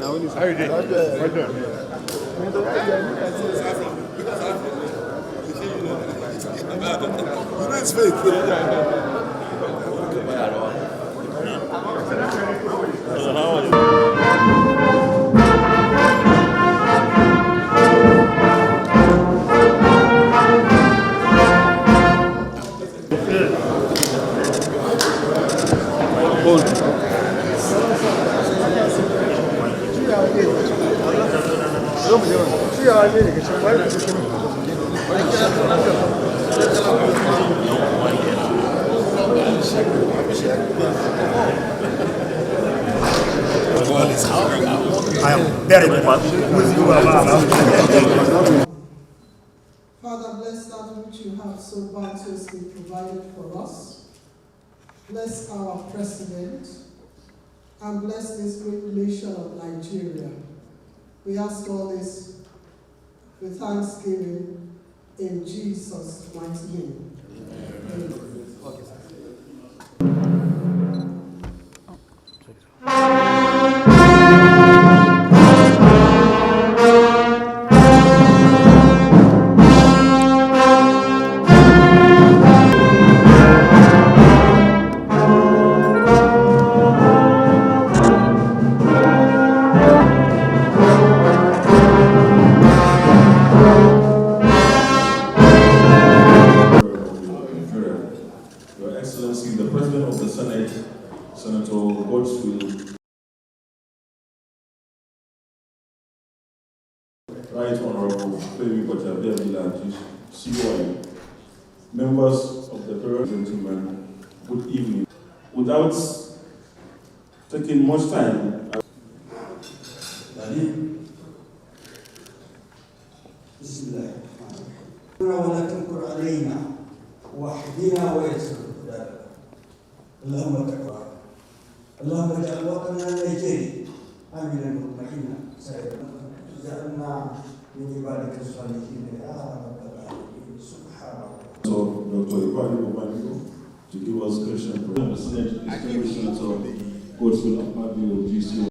How you doing? Well done. You know it's fake. I am very much with you. Father, bless that which you have so bounteously provided for us. Bless our president and bless this great nation of Nigeria. We ask all this with thanksgiving in Jesus' mighty name. Amen. Your Excellency, the President of the Senate, Senator Godswill, Right Honorable Femi Gbajabiamila, COI, members of the federal gentlemen, good evening. Without taking much time, ولا تنكر علينا واحدنا ويسر اللهم تكبر اللهم اجعل وطننا نيجيري امنا مطمئنا سائرا اجعلنا من عبادك الصالحين يا رب العالمين سبحان الله. So, Dr. Abaribe to give us question from the Senate, distinguished Senator Godswill Akpabio, GCO.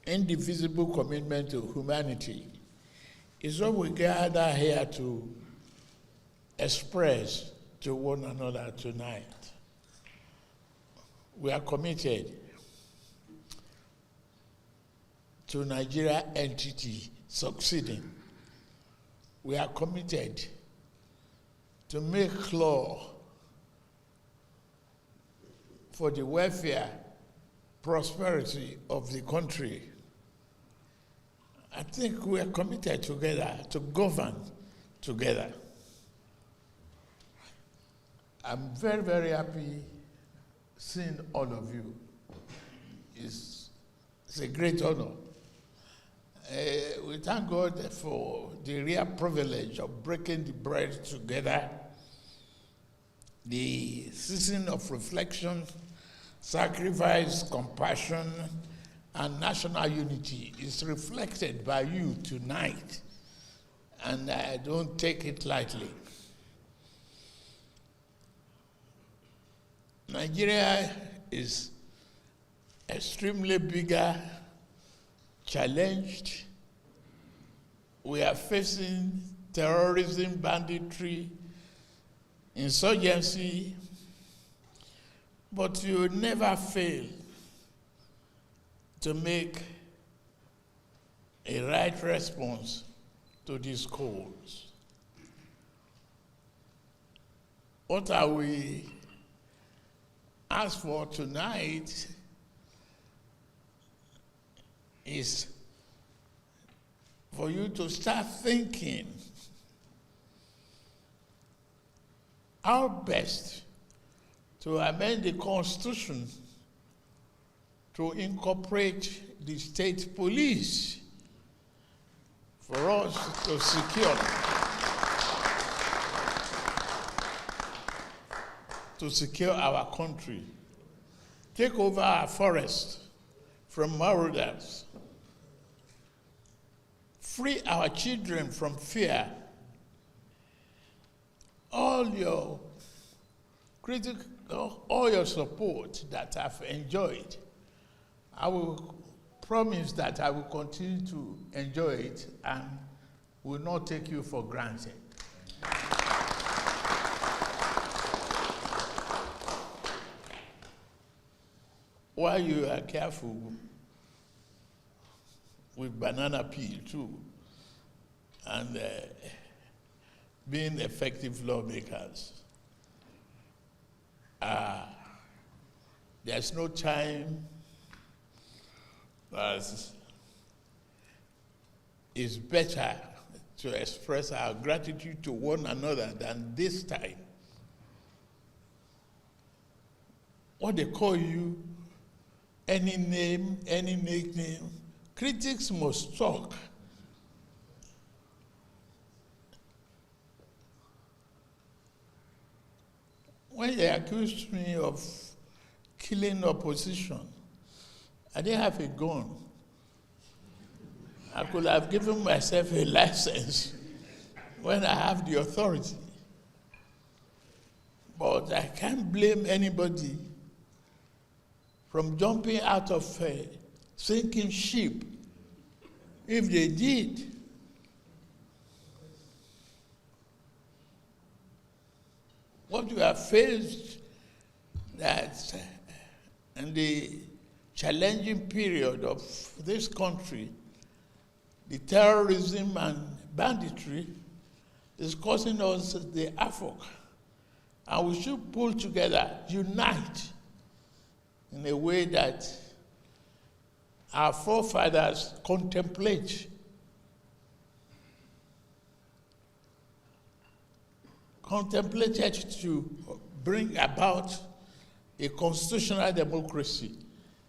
Indivisible commitment to humanity is what we gather here to express to one another tonight. We are committed to Nigeria entity succeeding. We are committed to make law for the welfare, prosperity of the country. think we are committed together to govern together. I'm very, very happy seeing all of you. It's a great honor. We thank God for the real privilege of breaking the bread together. The season of reflection, sacrifice, compassion, and national unity is reflected by you tonight, and I don't take it lightly. Nigeria is extremely bigger, challenged. We are facing terrorism, banditry, insurgency, but you never fail to make a right response to these calls. What are we asked for tonight is for you to start thinking how best to amend the Constitution to incorporate the state police for us to secure our country, take over our forests from marauders, free our children from fear. All your support that I've enjoyed, I will promise that I will continue to enjoy it and will not take you for granted. While you are careful with banana peel too, and being effective lawmakers, there's no time it's better to express our gratitude to one another than this time. What they call you, any name, any nickname, critics must talk. When they accused me of killing opposition, I didn't have a gun. I could have given myself a license when I have the authority. But I can't blame anybody from jumping out of a sinking ship if they did. What you have faced that in the challenging period of this country, the terrorism and banditry is causing us the havoc. And we should pull together, unite in a way that our forefathers contemplated to bring about a constitutional democracy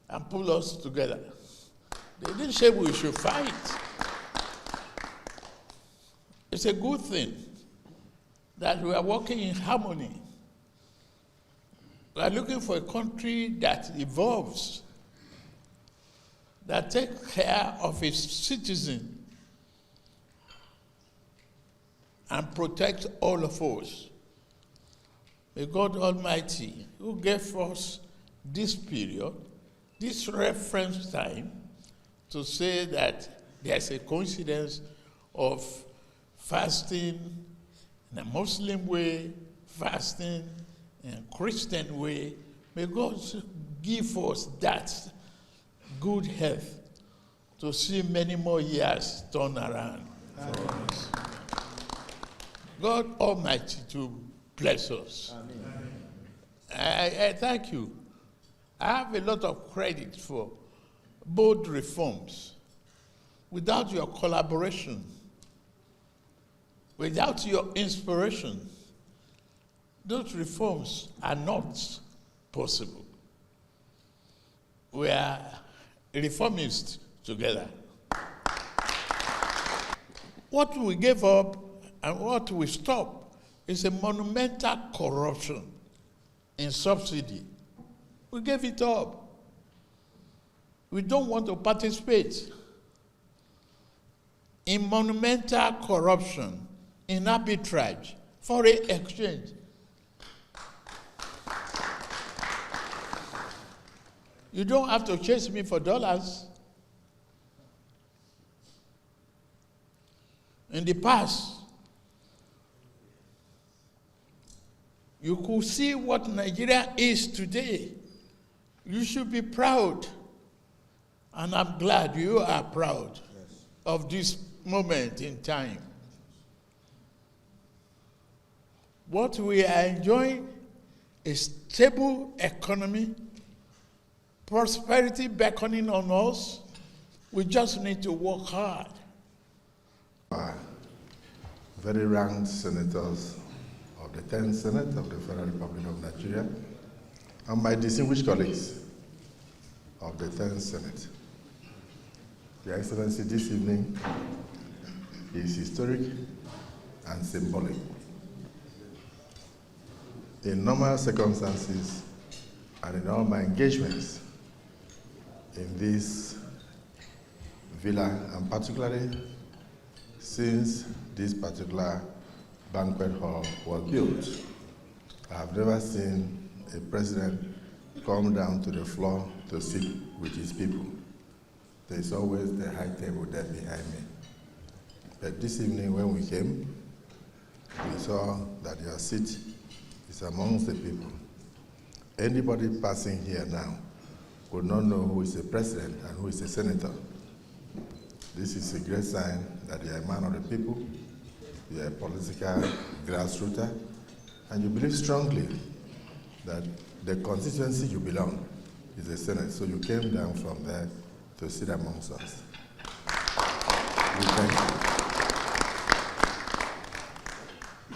and pull us together. They didn't say we should fight. It's a good thing that we are working in harmony. We are looking for a country that evolves, that takes care of its citizens and protects all of us. May God Almighty, who gave us this period, this reference time, to say that there's a coincidence of fasting in a Muslim way, fasting in a Christian way. May God give us that good health to see many more years turn around for us. God Almighty to bless us. Amen. I thank you. I have a lot of credit for both reforms without your collaboration, without your inspiration, those reforms are not possible. We are reformists together. What we gave up and what we stopped is a monumental corruption in subsidy. We gave it up. We don't want to participate in monumental corruption, in arbitrage, foreign exchange. You don't have to chase me for dollars. In the past, you could see what Nigeria is today. You should be proud. And I'm glad you are proud of this moment in time. What we are enjoying is stable economy, prosperity beckoning on us. We just need to work hard. Very ranked senators of the 10th Senate of the Federal Republic of Nigeria, and my distinguished colleagues of the 10th Senate. Your Excellency, this evening is historic and symbolic. In normal circumstances and in all my engagements in this villa, and particularly since this particular banquet hall was built, I have never seen a president come down to the floor to sit with his people. There's always the high table there behind me. But this evening when we came, we saw that your seat is amongst the people. Anybody passing here now would not know who is a president and who is a senator. This is a great sign that you are a man of the people, you are a political grassrooter, and you believe strongly that the constituency you belong is the Senate. So you came down from there to sit amongst us. We thank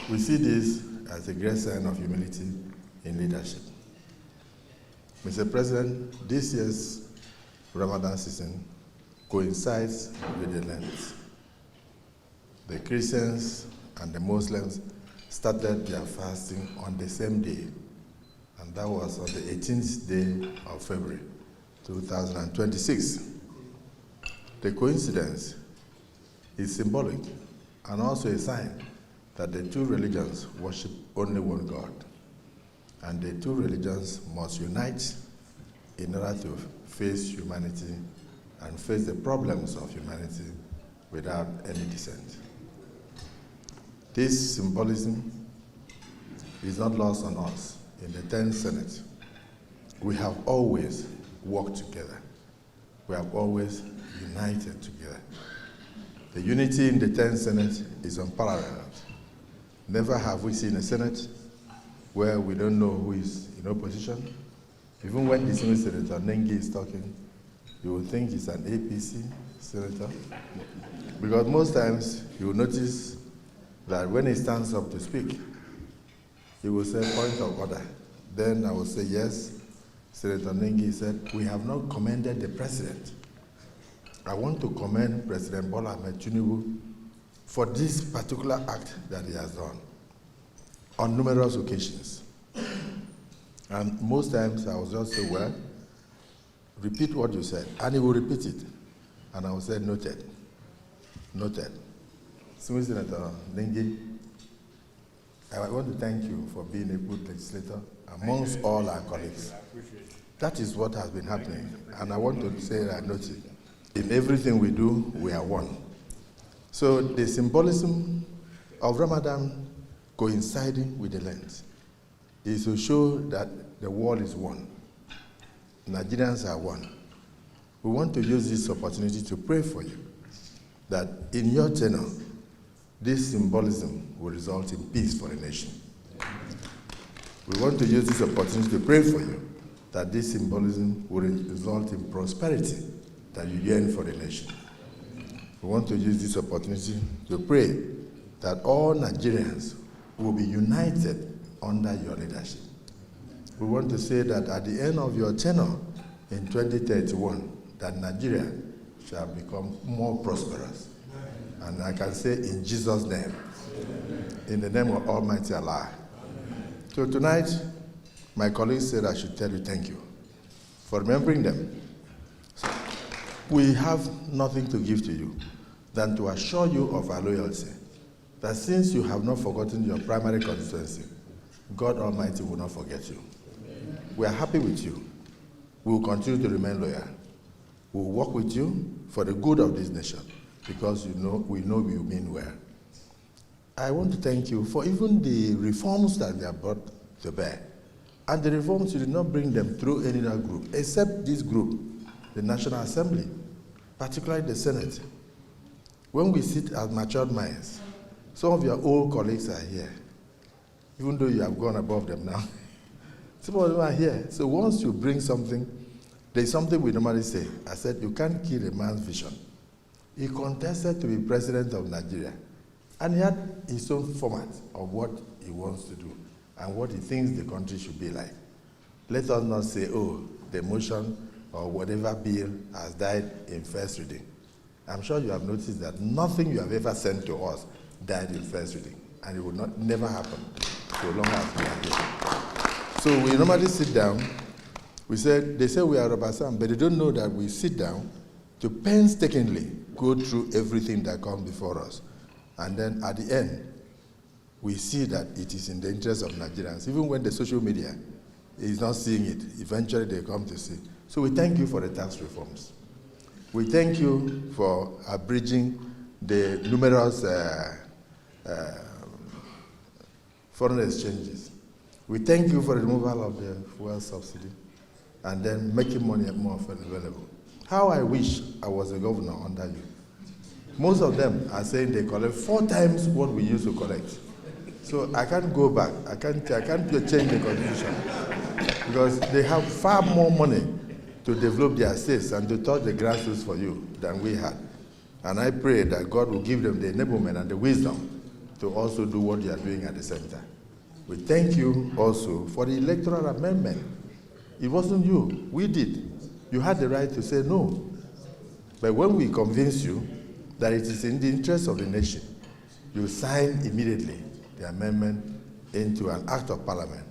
you. We see this as a great sign of humility in leadership. Mr. President, this year's Ramadan season coincides with the Lent. The Christians and the Muslims started their fasting on the same day, and that was on the 18th day of February 2026. The coincidence is symbolic and also a sign that the two religions worship only one God, and the two religions must unite in order to face humanity and face the problems of humanity without any dissent. This symbolism is not lost on us. In the 10th Senate, we have always worked together. We have always united together. The unity in the 10th Senate is unparalleled. Never have we seen a Senate where we don't know who is in opposition. Even when the Senator Nengi is talking, you will think he's an APC senator. Because most times you will notice that when he stands up to speak, he will say point of order. Then I will say, yes, Senator Nengi said, we have not commended the president. I want to commend President Bola Ahmed Tinubu for this particular act that he has done on numerous occasions. And most times I will just say, well, repeat what you said, and he will repeat it. And I will say, noted, noted. Senator Nengi, I want to thank you for being a good legislator amongst all our colleagues. That is what has been happening. And I want to say that noted. In everything we do, we are one. So the symbolism of Ramadan coinciding with the Lent is to show that the world is one. Nigerians are one. We want to use this opportunity to pray for you that in your tenure, this symbolism will result in peace for the nation. We want to use this opportunity to pray for you that this symbolism will result in prosperity that you yearn for the nation. we want to use this opportunity to pray that all Nigerians will be united under your leadership. We want to say that at the end of your tenure in 2031, that Nigeria shall become more prosperous. And I can say in Jesus' name, in the name of Almighty Allah. So tonight, my colleagues said I should tell you thank you for remembering them. We have nothing to give to you than to assure you of our loyalty, that since you have not forgotten your primary constituency, God Almighty will not forget you. We are happy with you. We will continue to remain loyal. We will work with you for the good of this nation, because we know you mean well. I want to thank you for even the reforms that they have brought to bear. And the reforms, you did not bring them through any other group, except this group, the National Assembly, particularly the Senate. When we sit as matured minds, some of your old colleagues are here, even though you have gone above them now. Some of them are here. So once you bring something, there's something we normally say. I said, you can't kill a man's vision. He contested to be president of Nigeria, and he had his own format of what he wants to do and what he thinks the country should be like. Let us not say, oh, the motion or whatever bill has died in first reading. I'm sure you have noticed that nothing you have ever sent to us died in first reading, and it will never happen so long as we are here. So we normally sit down. They say we are rubber stamp, but they don't know that we sit down to painstakingly go through everything that comes before us. And then at the end, we see that it is in the interest of Nigerians. Even when the social media is not seeing it, eventually they come to see. So we thank you for the tax reforms. We thank you for abridging the numerous foreign exchanges. We thank you for the removal of the fuel subsidy and then making money more available. How I wish I was a governor under you. Most of them are saying they collect 4 times what we used to collect. So I can't go back. I can't change the constitution, because they have far more money to develop their states and to touch the grassroots for you than we had. And I pray that God will give them the enablement and the wisdom to also do what they are doing at the same time. We thank you also for the electoral amendment. It wasn't you, we did. You had the right to say no. But when we convince you that it is in the interest of the nation, you sign immediately the amendment into an act of parliament.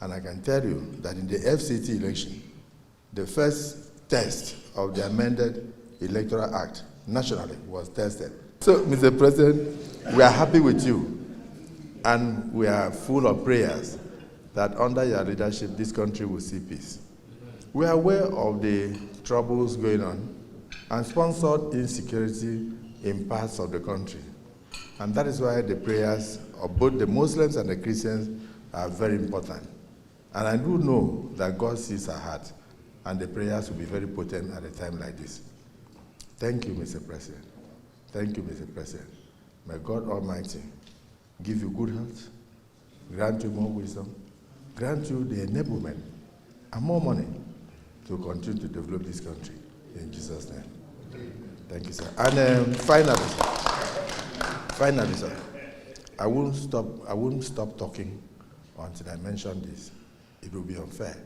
And I can tell you that in the FCT election, the first test of the amended electoral act nationally was tested. So, Mr. President, we are happy with you, and we are full of prayers that under your leadership, this country will see peace. We are aware of the troubles going on and sponsored insecurity in parts of the country. And that is why the prayers of both the Muslims and the Christians are very important. And I do know that God sees our heart, and the prayers will be very potent at a time like this. Thank you, Mr. President. Thank you, Mr. President. May God Almighty give you good health, grant you more wisdom, grant you the enablement and more money to continue to develop this country. In Jesus' name. Thank you, sir. And finally, sir, I won't stop talking until I mention this. It will be unfair.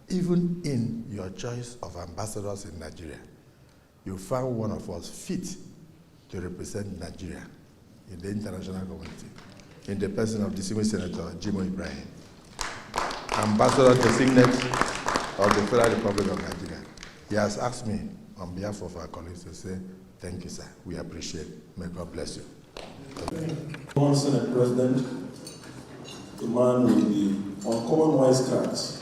Even in your choice of ambassadors in Nigeria, you found one of us fit to represent Nigeria in the international community, in the person of distinguished Senator Jimoh Ibrahim, Ambassador Designate of the Federal Republic of Nigeria. He has asked me on behalf of our colleagues to say, thank you, sir. We appreciate it. May God bless you. One Senate President, the man with the uncommon wise cards,